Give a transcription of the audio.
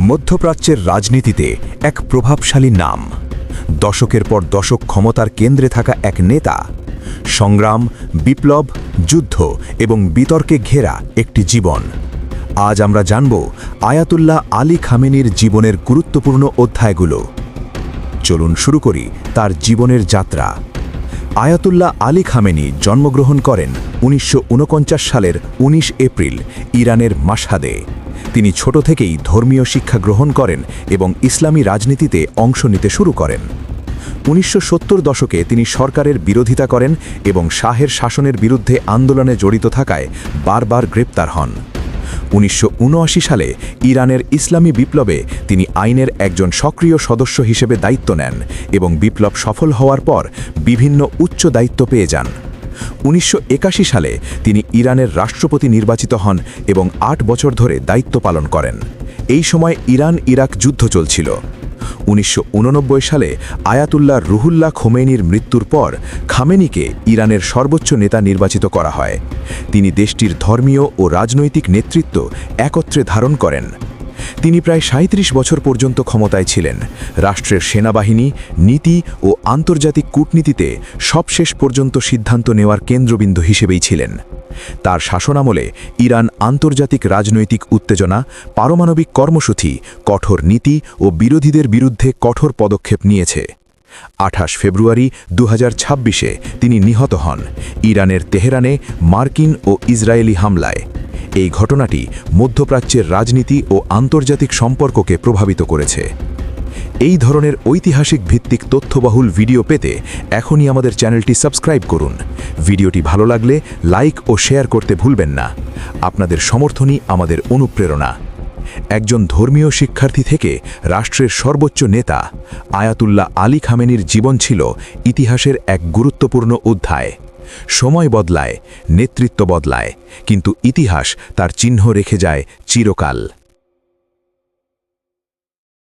মধ্যপ্রাচ্যের রাজনীতিতে এক প্রভাবশালী নাম, দশকের পর দশক ক্ষমতার কেন্দ্রে থাকা এক নেতা, সংগ্রাম, বিপ্লব, যুদ্ধ এবং বিতর্কে ঘেরা একটি জীবন। আজ আমরা জানব আয়াতুল্লাহ আলী খামেনির জীবনের গুরুত্বপূর্ণ অধ্যায়গুলো। চলুন শুরু করি তার জীবনের যাত্রা। আয়াতুল্লাহ আলী খামেনি জন্মগ্রহণ করেন 1949 সালের 19 এপ্রিল ইরানের মাশহাদে। তিনি ছোট থেকেই ধর্মীয় শিক্ষা গ্রহণ করেন এবং ইসলামী রাজনীতিতে অংশ নিতে শুরু করেন। 1970 দশকে তিনি সরকারের বিরোধিতা করেন এবং শাহের শাসনের বিরুদ্ধে আন্দোলনে জড়িত থাকায় বারবার গ্রেপ্তার হন। 1979 সালে ইরানের ইসলামী বিপ্লবে তিনি আইনের একজন সক্রিয় সদস্য হিসেবে দায়িত্ব নেন এবং বিপ্লব সফল হওয়ার পর বিভিন্ন উচ্চ দায়িত্ব পেয়ে যান। 1981 সালে তিনি ইরানের রাষ্ট্রপতি নির্বাচিত হন এবং 8 বছর ধরে দায়িত্ব পালন করেন। এই সময় ইরান-ইরাক যুদ্ধ চলছিল। 1989 সালে আয়াতুল্লাহ রুহুল্লাহ খোমেনির মৃত্যুর পর খামেনিকে ইরানের সর্বোচ্চ নেতা নির্বাচিত করা হয়। তিনি দেশটির ধর্মীয় ও রাজনৈতিক নেতৃত্ব একত্রে ধারণ করেন। তিনি প্রায় 37 বছর পর্যন্ত ক্ষমতায় ছিলেন। রাষ্ট্রের সেনাবাহিনী, নীতি ও আন্তর্জাতিক কূটনীতিতে সবশেষ পর্যন্ত সিদ্ধান্ত নেওয়ার কেন্দ্রবিন্দু হিসেবেই ছিলেন। তার শাসনামলে ইরান আন্তর্জাতিক রাজনৈতিক উত্তেজনা, পারমাণবিক কর্মসূচি, কঠোর নীতি ও বিরোধীদের বিরুদ্ধে কঠোর পদক্ষেপ নিয়েছে। 28 ফেব্রুয়ারি 2026-এ তিনি নিহত হন ইরানের তেহরানে মার্কিন ও ইসরায়েলি হামলায়। এই ঘটনাটি মধ্যপ্রাচ্যের রাজনীতি ও আন্তর্জাতিক সম্পর্ককে প্রভাবিত করেছে। এই ধরনের ঐতিহাসিক ভিত্তিক তথ্যবহুল ভিডিও পেতে এখনই আমাদের চ্যানেলটি সাবস্ক্রাইব করুন। ভিডিওটি ভালো লাগলে লাইক ও শেয়ার করতে ভুলবেন না। আপনাদের সমর্থনই আমাদের অনুপ্রেরণা। একজন ধর্মীয় শিক্ষার্থী থেকে রাষ্ট্রের সর্বোচ্চ নেতা, আয়াতুল্লাহ আলী খামেনির জীবন ছিল ইতিহাসের এক গুরুত্বপূর্ণ অধ্যায়। সময় বদলায়, নেতৃত্ব বদলায়, কিন্তু ইতিহাস তার চিহ্ন রেখে যায় চিরকাল।